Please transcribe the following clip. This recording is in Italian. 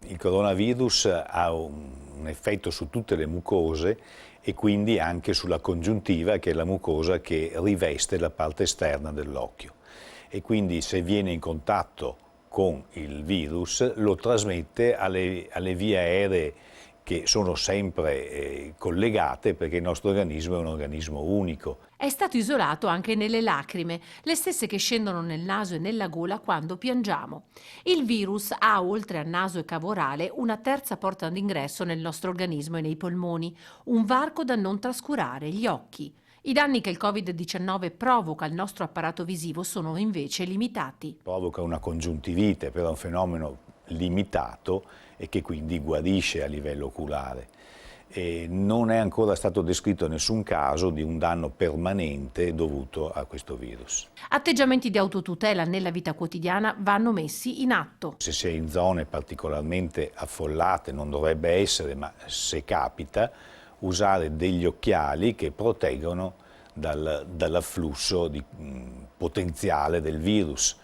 Il coronavirus ha un effetto su tutte le mucose e quindi anche sulla congiuntiva, che è la mucosa che riveste la parte esterna dell'occhio. E quindi se viene in contatto con il virus lo trasmette alle vie aeree che sono sempre collegate, perché il nostro organismo è un organismo unico. È stato isolato anche nelle lacrime, le stesse che scendono nel naso e nella gola quando piangiamo. Il virus ha, oltre a naso e cavo orale, una terza porta d'ingresso nel nostro organismo e nei polmoni, un varco da non trascurare, gli occhi. I danni che il Covid-19 provoca al nostro apparato visivo sono invece limitati. Provoca una congiuntivite, però è un fenomeno limitato e che quindi guarisce a livello oculare. E non è ancora stato descritto nessun caso di un danno permanente dovuto a questo virus. Atteggiamenti di autotutela nella vita quotidiana vanno messi in atto. Se si è in zone particolarmente affollate, non dovrebbe essere, ma se capita, usare degli occhiali che proteggono dall'afflusso potenziale del virus.